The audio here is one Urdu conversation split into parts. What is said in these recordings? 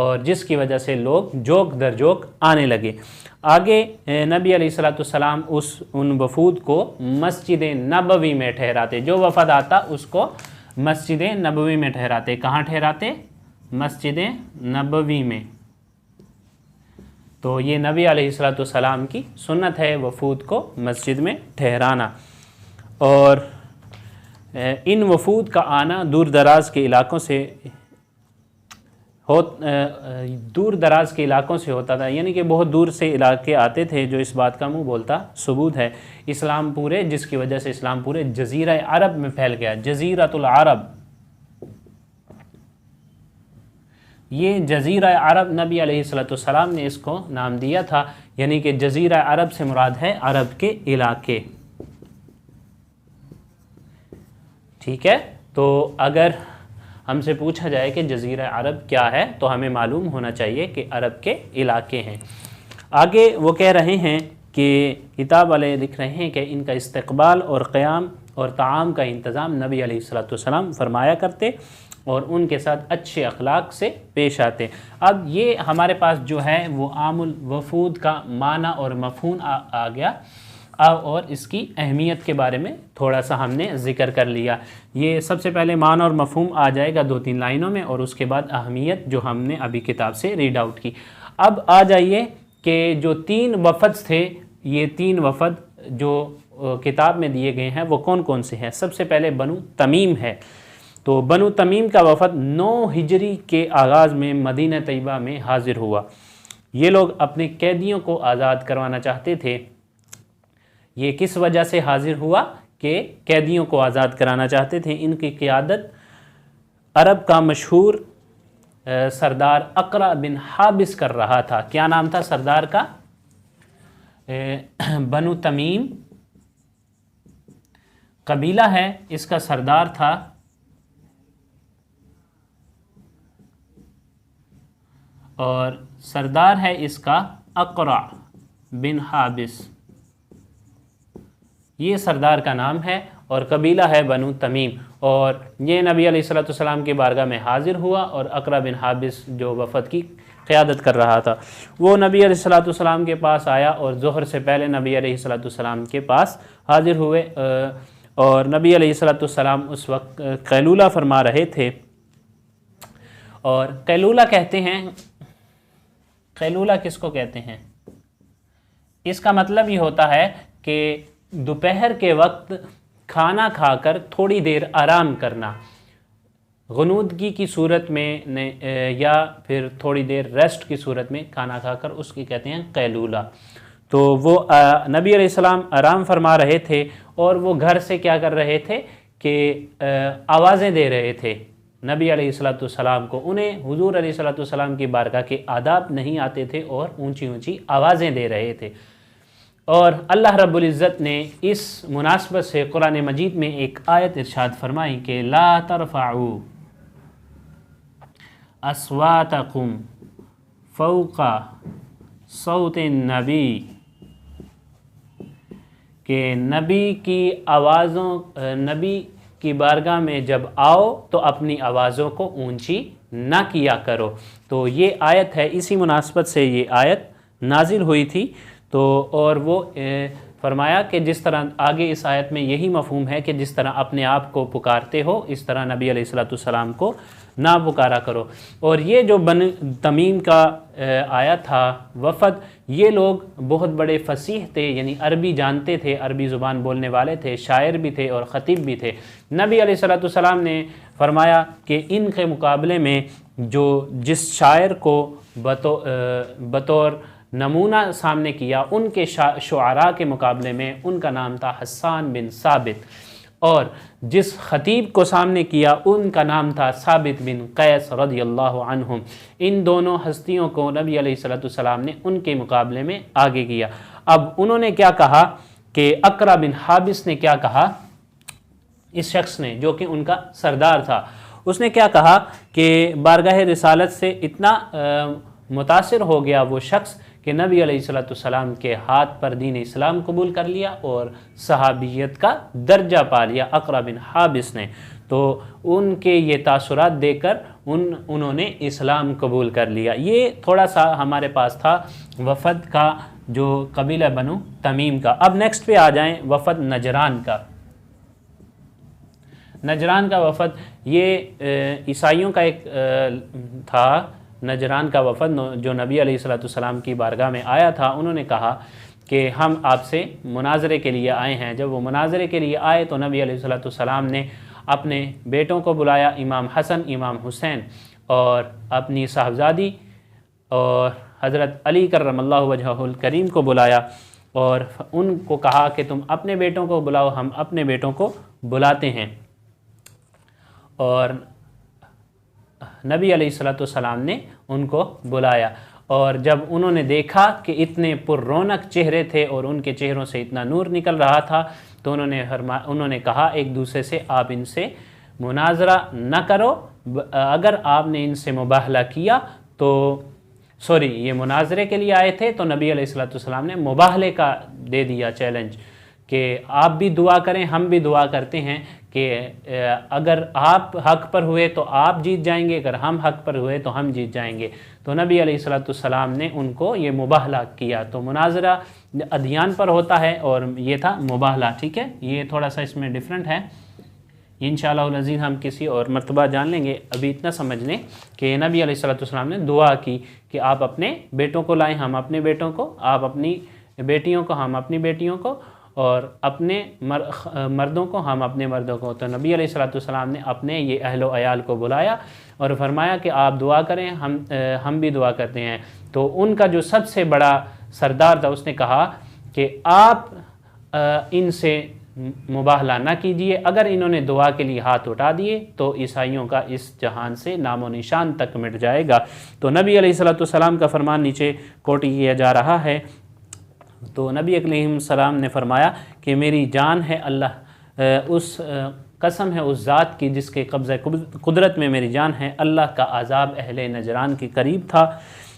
اور جس کی وجہ سے لوگ جوک در جوک آنے لگے۔ آگے نبی علیہ الصلوۃ والسلام ان وفود کو مسجد نبوی میں ٹھہراتے، جو وفد آتا اس کو مسجد نبوی میں ٹھہراتے۔ کہاں ٹھہراتے؟ مسجد نبوی میں۔ تو یہ نبی علیہ الصلوۃ والسلام کی سنت ہے وفود کو مسجد میں ٹھہرانا۔ اور ان وفود کا آنا دور دراز کے علاقوں سے ہوتا تھا، یعنی کہ بہت دور سے علاقے آتے تھے، جو اس بات کا منہ بولتا ثبوت ہے۔ اسلام پورے، جس کی وجہ سے اسلام پورے جزیرہ عرب میں پھیل گیا، جزیرۃ العرب۔ یہ جزیرہ عرب نبی علیہ الصلوۃ والسلام نے اس کو نام دیا تھا، یعنی کہ جزیرہ عرب سے مراد ہے عرب کے علاقے۔ ٹھیک ہے، تو اگر ہم سے پوچھا جائے کہ جزیرہ عرب کیا ہے تو ہمیں معلوم ہونا چاہیے کہ عرب کے علاقے ہیں۔ آگے وہ کہہ رہے ہیں کہ کتاب والے لکھ رہے ہیں کہ ان کا استقبال اور قیام اور طعام کا انتظام نبی علیہ الصلوۃ والسلام فرمایا کرتے اور ان کے ساتھ اچھے اخلاق سے پیش آتے۔ اب یہ ہمارے پاس جو ہے وہ عام الوفود کا معنی اور مفہوم آ گیا، اور اس کی اہمیت کے بارے میں تھوڑا سا ہم نے ذکر کر لیا۔ یہ سب سے پہلے معنی اور مفہوم آ جائے گا 2-3 لائنوں میں، اور اس کے بعد اہمیت جو ہم نے ابھی کتاب سے ریڈ آؤٹ کی۔ اب آ جائیے کہ جو 3 وفد تھے، یہ 3 وفد جو کتاب میں دیے گئے ہیں وہ کون کون سے ہیں؟ سب سے پہلے بنو تمیم ہے۔ تو بنو تمیم کا وفد 9 ہجری کے آغاز میں مدینہ طیبہ میں حاضر ہوا۔ یہ لوگ اپنے قیدیوں کو آزاد کروانا چاہتے تھے۔ یہ کس وجہ سے حاضر ہوا؟ کہ قیدیوں کو آزاد کرانا چاہتے تھے۔ ان کی قیادت عرب کا مشہور سردار اقرع بن حابس کر رہا تھا۔ کیا نام تھا سردار کا؟ بنو تمیم قبیلہ ہے، اس کا سردار تھا اور سردار ہے اس کا اقرع بن حابس، یہ سردار کا نام ہے، اور قبیلہ ہے بنو تمیم۔ اور یہ نبی علیہ الصلوۃ والسلام کی بارگاہ میں حاضر ہوا، اور اقرع بن حابس جو وفد کی قیادت کر رہا تھا وہ نبی علیہ الصلوۃ والسلام کے پاس آیا، اور ظہر سے پہلے نبی علیہ الصلوۃ والسلام کے پاس حاضر ہوئے، اور نبی علیہ الصلوۃ والسلام اس وقت قیلولہ فرما رہے تھے۔ اور قیلولہ کہتے ہیں، قیلولہ کس کو کہتے ہیں؟ اس کا مطلب یہ ہوتا ہے کہ دوپہر کے وقت کھانا کھا کر تھوڑی دیر آرام کرنا، غنودگی کی صورت میں یا پھر تھوڑی دیر ریسٹ کی صورت میں کھانا کھا کر، اس کی کہتے ہیں قیلولہ۔ تو وہ نبی علیہ السلام آرام فرما رہے تھے، اور وہ گھر سے کیا کر رہے تھے کہ آوازیں دے رہے تھے نبی علیہ الصلوۃ والسلام کو۔ انہیں حضور علیہ الصلوۃ والسلام کی بارگاہ کے آداب نہیں آتے تھے، اور اونچی اونچی آوازیں دے رہے تھے۔ اور اللہ رب العزت نے اس مناسبت سے قرآن مجید میں ایک آیت ارشاد فرمائی کہ لا ترفعوا اصواتکم فوق صوت النبی، کہ نبی کی بارگاہ میں جب آؤ تو اپنی آوازوں کو اونچی نہ کیا کرو۔ تو یہ آیت ہے، اسی مناسبت سے یہ آیت نازل ہوئی تھی۔ تو اور وہ فرمایا کہ جس طرح آگے اس آیت میں یہی مفہوم ہے کہ جس طرح اپنے آپ کو پکارتے ہو، اس طرح نبی علیہ الصلوۃ والسلام کو نہ پکارا کرو۔ اور یہ جو بن تمیم کا آیا تھا وفد، یہ لوگ بہت بڑے فصیح تھے، یعنی عربی جانتے تھے، عربی زبان بولنے والے تھے، شاعر بھی تھے اور خطیب بھی تھے۔ نبی علیہ الصلوۃ والسلام نے فرمایا کہ ان کے مقابلے میں جس شاعر کو بطور نمونہ سامنے کیا، ان کے شعراء کے مقابلے میں ان کا نام تھا حسان بن ثابت، اور جس خطیب کو سامنے کیا ان کا نام تھا ثابت بن قیس رضی اللہ عنہم۔ ان دونوں ہستیوں کو نبی علیہ الصلوۃ والسلام نے ان کے مقابلے میں آگے کیا۔ اب انہوں نے کیا کہا کہ اقرع بن حابس نے کیا کہا، اس شخص نے جو کہ ان کا سردار تھا، اس نے کیا کہا کہ بارگاہ رسالت سے اتنا متاثر ہو گیا وہ شخص کہ نبی علیہ الصلوۃ والسلام کے ہاتھ پر دین اسلام قبول کر لیا اور صحابیت کا درجہ پا لیا اقرع بن حابس نے۔ تو ان کے یہ تاثرات دے کر انہوں نے اسلام قبول کر لیا۔ یہ تھوڑا سا ہمارے پاس تھا وفد کا جو قبیلہ بنو تمیم کا۔ اب نیکسٹ پہ آ جائیں وفد نجران کا۔ نجران کا وفد یہ عیسائیوں کا ایک تھا، نجران کا وفد جو نبی علیہ السلام کی بارگاہ میں آیا تھا۔ انہوں نے کہا کہ ہم آپ سے مناظرے کے لیے آئے ہیں۔ جب وہ مناظرے کے لیے آئے تو نبی علیہ السلام نے اپنے بیٹوں کو بلایا، امام حسن، امام حسین اور اپنی صاحبزادی اور حضرت علی کرم اللہ وجہہ الکریم کو بلایا اور ان کو کہا کہ تم اپنے بیٹوں کو بلاؤ، ہم اپنے بیٹوں کو بلاتے ہیں۔ اور نبی علیہ السلام نے ان کو بلایا، اور جب انہوں نے دیکھا کہ اتنے پر رونق چہرے تھے اور ان کے چہروں سے اتنا نور نکل رہا تھا تو انہوں نے کہا ایک دوسرے سے آپ ان سے مناظرہ نہ کرو، اگر آپ نے ان سے مباہلہ کیا تو یہ مناظرے کے لیے آئے تھے تو نبی علیہ السلام نے مباہلے کا دے دیا چیلنج کہ آپ بھی دعا کریں، ہم بھی دعا کرتے ہیں کہ اگر آپ حق پر ہوئے تو آپ جیت جائیں گے، اگر ہم حق پر ہوئے تو ہم جیت جائیں گے۔ تو نبی علیہ السلام نے ان کو یہ مباہلہ کیا۔ تو مناظرہ ادیان پر ہوتا ہے اور یہ تھا مباہلہ، ٹھیک ہے، یہ تھوڑا سا اس میں ڈیفرنٹ ہے۔ انشاءاللہ العزیز ہم کسی اور مرتبہ جان لیں گے، ابھی اتنا سمجھ لیں کہ نبی علیہ السلام نے دعا کی کہ آپ اپنے بیٹوں کو لائیں، ہم اپنے بیٹوں کو، آپ اپنی بیٹیوں کو، ہم اپنی بیٹیوں کو، اور اپنے مردوں کو، ہم اپنے مردوں کو۔ تو نبی علیہ السلام نے اپنے یہ اہل و عیال کو بلایا اور فرمایا کہ آپ دعا کریں، ہم بھی دعا کرتے ہیں۔ تو ان کا جو سب سے بڑا سردار تھا اس نے کہا کہ آپ ان سے مباہلہ نہ کیجئے، اگر انہوں نے دعا کے لیے ہاتھ اٹھا دیے تو عیسائیوں کا اس جہان سے نام و نشان تک مٹ جائے گا۔ تو نبی علیہ السلام کا فرمان نیچے کوٹ کیا جا رہا ہے۔ تو نبی علیہ السلام نے فرمایا کہ میری جان ہے اللہ، اس قسم ہے اس ذات کی جس کے قبضہ قدرت میں میری جان ہے، اللہ کا عذاب اہل نجران کے قریب تھا،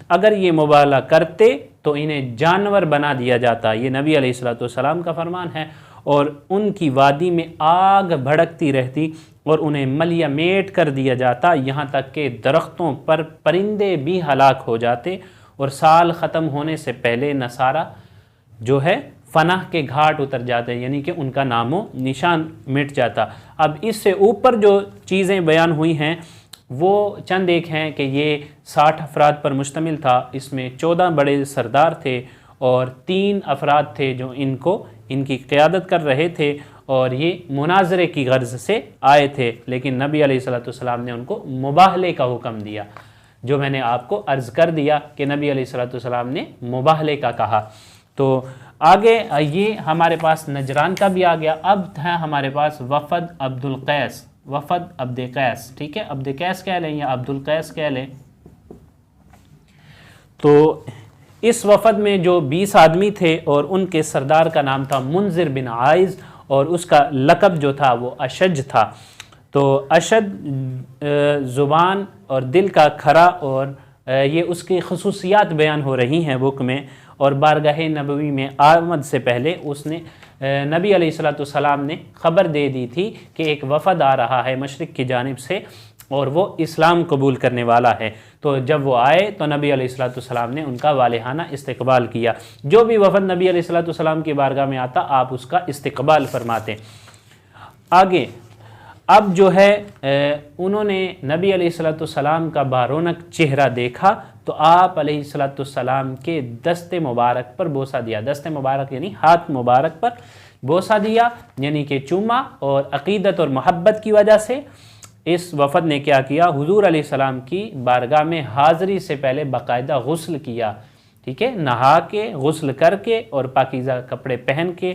اگر یہ مباہلہ کرتے تو انہیں جانور بنا دیا جاتا۔ یہ نبی علیہ السلام کا فرمان ہے، اور ان کی وادی میں آگ بھڑکتی رہتی اور انہیں ملیہ میٹ کر دیا جاتا، یہاں تک کہ درختوں پر پرندے بھی ہلاک ہو جاتے، اور سال ختم ہونے سے پہلے نصارہ جو ہے فناہ کے گھاٹ اتر جاتے، یعنی کہ ان کا نام و نشان مٹ جاتا۔ اب اس سے اوپر جو چیزیں بیان ہوئی ہیں وہ چند ایک ہیں کہ یہ 60 افراد پر مشتمل تھا، اس میں 14 بڑے سردار تھے اور 3 افراد تھے جو ان کی قیادت کر رہے تھے، اور یہ مناظرے کی غرض سے آئے تھے، لیکن نبی علیہ السلام نے ان کو مباہلے کا حکم دیا، جو میں نے آپ کو عرض کر دیا کہ نبی علیہ السلام نے مباہلے کا کہا۔ تو آگے یہ ہمارے پاس نجران کا بھی آ گیا۔ اب ہے ہمارے پاس وفد عبد القیس، وفد عبد قیس، ٹھیک ہے، عبد قیس کہہ لیں یا عبد القیس کہہ لیں۔ تو اس وفد میں جو 20 آدمی تھے اور ان کے سردار کا نام تھا منذر بن عائز، اور اس کا لقب جو تھا وہ اشج تھا۔ تو اشد زبان اور دل کا کھرا، اور یہ اس کی خصوصیات بیان ہو رہی ہیں بک میں، اور بارگاہ نبوی میں آمد سے پہلے اس نے نبی علیہ السلام نے خبر دے دی تھی کہ ایک وفد آ رہا ہے مشرق کی جانب سے اور وہ اسلام قبول کرنے والا ہے۔ تو جب وہ آئے تو نبی علیہ السلام نے ان کا والہانہ استقبال کیا۔ جو بھی وفد نبی علیہ السلام کی بارگاہ میں آتا آپ اس کا استقبال فرماتے۔ آگے اب جو ہے انہوں نے نبی علیہ السلام کا بارونق چہرہ دیکھا تو آپ علیہ السلام کے دست مبارک پر بوسہ دیا، دست مبارک یعنی ہاتھ مبارک پر بوسہ دیا، یعنی کہ چوما، اور عقیدت اور محبت کی وجہ سے اس وفد نے کیا کیا، حضور علیہ السلام کی بارگاہ میں حاضری سے پہلے باقاعدہ غسل کیا، ٹھیک ہے، نہا کے غسل کر کے اور پاکیزہ کپڑے پہن کے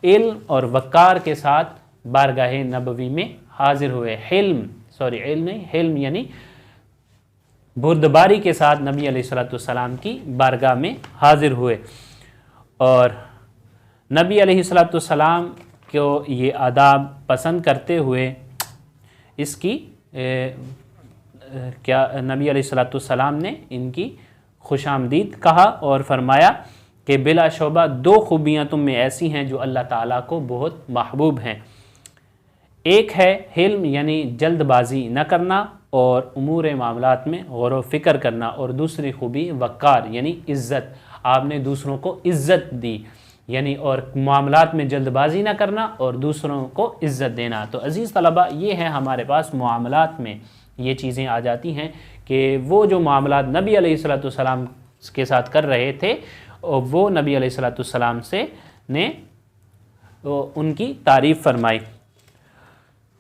علم اور وقار کے ساتھ بارگاہ نبوی میں حاضر ہوئے۔ علم نہیں، حلم یعنی بردباری کے ساتھ نبی علیہ السلام کی بارگاہ میں حاضر ہوئے، اور نبی علیہ السلام کو یہ آداب پسند کرتے ہوئے اس کی کیا نبی علیہ السلام نے ان کی خوش آمدید کہا اور فرمایا کہ بلا شبہ 2 خوبیاں تم میں ایسی ہیں جو اللہ تعالیٰ کو بہت محبوب ہیں، ایک ہے حلم یعنی جلد بازی نہ کرنا اور امور معاملات میں غور و فکر کرنا، اور دوسری خوبی وقار یعنی عزت، آپ نے دوسروں کو عزت دی یعنی، اور معاملات میں جلد بازی نہ کرنا اور دوسروں کو عزت دینا۔ تو عزیز طلبہ یہ ہے ہمارے پاس معاملات میں یہ چیزیں آ جاتی ہیں کہ وہ جو معاملات نبی علیہ الصلوۃ والسلام کے ساتھ کر رہے تھے وہ نبی علیہ الصلوۃ والسلام سے نے ان کی تعریف فرمائی،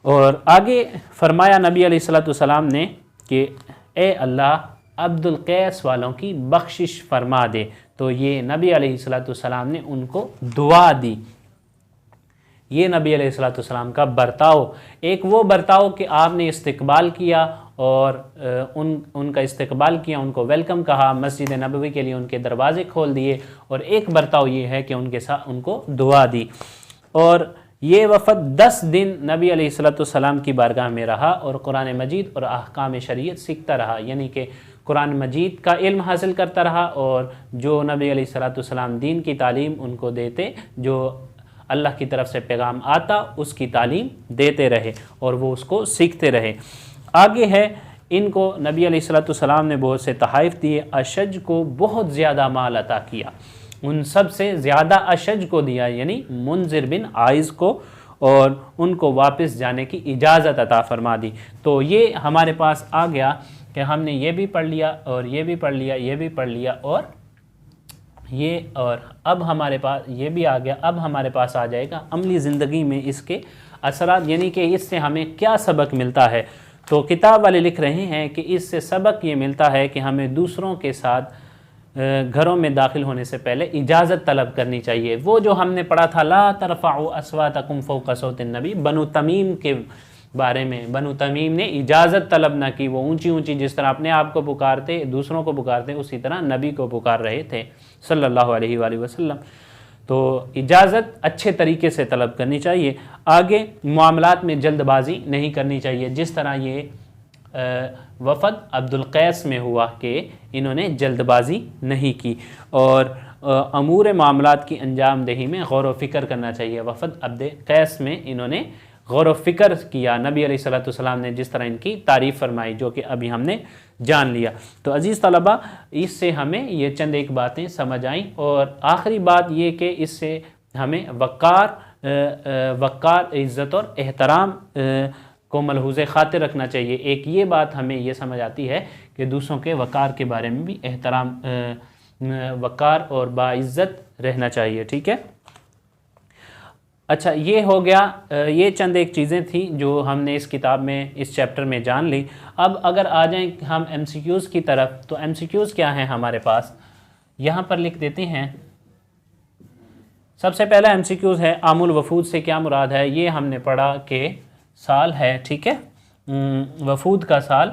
اور آگے فرمایا نبی علیہ الصلوۃ والسلام نے کہ اے اللہ عبد القیس والوں کی بخشش فرما دے، تو یہ نبی علیہ الصلوۃ والسلام نے ان کو دعا دی۔ یہ نبی علیہ الصلوۃ والسلام کا برتاؤ، ایک وہ برتاؤ کہ آپ نے استقبال کیا اور ان کا استقبال کیا، ان کو ویلکم کہا، مسجد نبوی کے لیے ان کے دروازے کھول دیے، اور ایک برتاؤ یہ ہے کہ ان کے ساتھ ان کو دعا دی۔ اور یہ وفد 10 دن نبی علیہ الصلوۃ والسلام کی بارگاہ میں رہا اور قرآن مجید اور احکام شریعت سیکھتا رہا، یعنی کہ قرآن مجید کا علم حاصل کرتا رہا، اور جو نبی علیہ الصلوۃ والسلام دین کی تعلیم ان کو دیتے، جو اللہ کی طرف سے پیغام آتا اس کی تعلیم دیتے رہے اور وہ اس کو سیکھتے رہے۔ آگے ہے ان کو نبی علیہ الصلوۃ والسلام نے بہت سے تحائف دیے، اشج کو بہت زیادہ مال عطا کیا، ان سب سے زیادہ اشج کو دیا یعنی منذر بن عائز کو، اور ان کو واپس جانے کی اجازت عطا فرما دی۔ تو یہ ہمارے پاس آ گیا کہ ہم نے یہ بھی پڑھ لیا اور یہ بھی پڑھ لیا، یہ بھی پڑھ لیا، اور اب ہمارے پاس یہ بھی آ گیا۔ اب ہمارے پاس آ جائے گا عملی زندگی میں اس کے اثرات، یعنی کہ اس سے ہمیں کیا سبق ملتا ہے۔ تو کتاب والے لکھ رہے ہیں کہ اس سے سبق یہ ملتا ہے کہ ہمیں دوسروں کے ساتھ گھروں میں داخل ہونے سے پہلے اجازت طلب کرنی چاہیے۔ وہ جو ہم نے پڑھا تھا لا ترفعوا اصواتکم فوق صوت النبی، بنو تمیم کے بارے میں، بنو تمیم نے اجازت طلب نہ کی، وہ اونچی اونچی جس طرح اپنے آپ کو پکارتے دوسروں کو پکارتے اسی طرح نبی کو پکار رہے تھے صلی اللہ علیہ وآلہ وسلم۔ تو اجازت اچھے طریقے سے طلب کرنی چاہیے۔ آگے معاملات میں جلد بازی نہیں کرنی چاہیے، جس طرح یہ وفد عبد القیس میں ہوا کہ انہوں نے جلد بازی نہیں کی، اور امور معاملات کی انجام دہی میں غور و فکر کرنا چاہیے۔ وفد عبد قیس میں انہوں نے غور و فکر کیا، نبی علیہ الصلوۃ والسلام نے جس طرح ان کی تعریف فرمائی، جو کہ ابھی ہم نے جان لیا۔ تو عزیز طلبہ اس سے ہمیں یہ چند ایک باتیں سمجھ آئیں، اور آخری بات یہ کہ اس سے ہمیں وقار عزت اور احترام کو ملحوظ خاطر رکھنا چاہیے۔ ایک یہ بات ہمیں یہ سمجھ آتی ہے کہ دوسروں کے وقار کے بارے میں بھی احترام، وقار اور باعزت رہنا چاہیے، ٹھیک ہے۔ اچھا یہ ہو گیا، یہ چند ایک چیزیں تھیں جو ہم نے اس کتاب میں اس چیپٹر میں جان لی۔ اب اگر آ جائیں ہم ایم سی کیوز کی طرف، تو ایم سی کیوز کیا ہیں ہمارے پاس، یہاں پر لکھ دیتے ہیں۔ سب سے پہلا ایم سی کیوز ہے عام الوفود سے کیا مراد ہے، یہ ہم نے پڑھا کہ سال ہے، ٹھیک ہے، وفود کا سال۔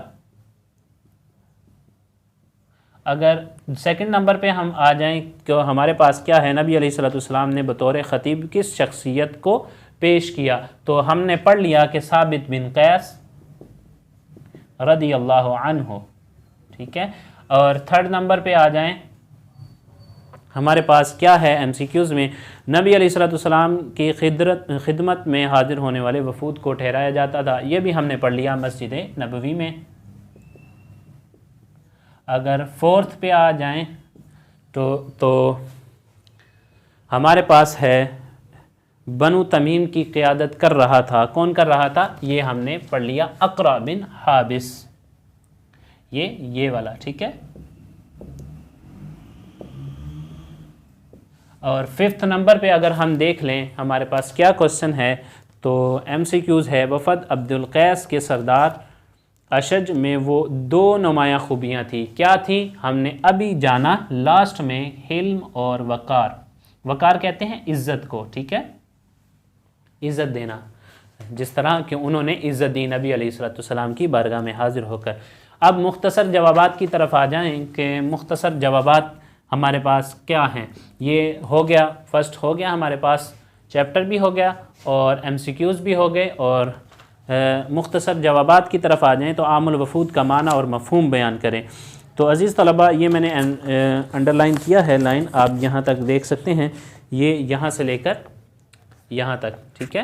اگر سیکنڈ نمبر پہ ہم آ جائیں کہ ہمارے پاس کیا ہے، نبی علیہ الصلوۃ والسلام نے بطور خطیب کس شخصیت کو پیش کیا، تو ہم نے پڑھ لیا کہ ثابت بن قیس رضی اللہ عنہ، ٹھیک ہے۔ اور تھرڈ نمبر پہ آ جائیں، ہمارے پاس کیا ہے ایم سی کیوز میں، نبی علیہ الصلوۃ والسلام کی خدمت میں حاضر ہونے والے وفود کو ٹھہرایا جاتا تھا، یہ بھی ہم نے پڑھ لیا مسجد نبوی میں۔ اگر فورتھ پہ آ جائیں تو ہمارے پاس ہے بنو تمیم کی قیادت کر رہا تھا، کون کر رہا تھا، یہ ہم نے پڑھ لیا اقرع بن حابس، یہ والا، ٹھیک ہے۔ اور ففتھ نمبر پہ اگر ہم دیکھ لیں ہمارے پاس کیا کوشچن ہے، تو ایم سی کیوز ہے وفد عبد القیس کے سردار اشج میں وہ 2 نمایاں خوبیاں تھیں، کیا تھیں، ہم نے ابھی جانا لاسٹ میں، حلم اور وقار۔ وقار کہتے ہیں عزت کو، ٹھیک ہے، عزت دینا، جس طرح کہ انہوں نے عزت دی نبی علیہ الصلوۃ والسلام کی بارگاہ میں حاضر ہو کر۔ اب مختصر جوابات کی طرف آ جائیں کہ مختصر جوابات ہمارے پاس کیا ہیں، یہ ہو گیا، فرسٹ ہو گیا ہمارے پاس، چیپٹر بھی ہو گیا اور ایم سی کیوز بھی ہو گئے، اور مختصر جوابات کی طرف آ جائیں تو عام الوفود کا معنی اور مفہوم بیان کریں۔ تو عزیز طلبہ یہ میں نے انڈر لائن کیا ہے لائن، آپ یہاں تک دیکھ سکتے ہیں، یہ یہاں سے لے کر یہاں تک، ٹھیک ہے،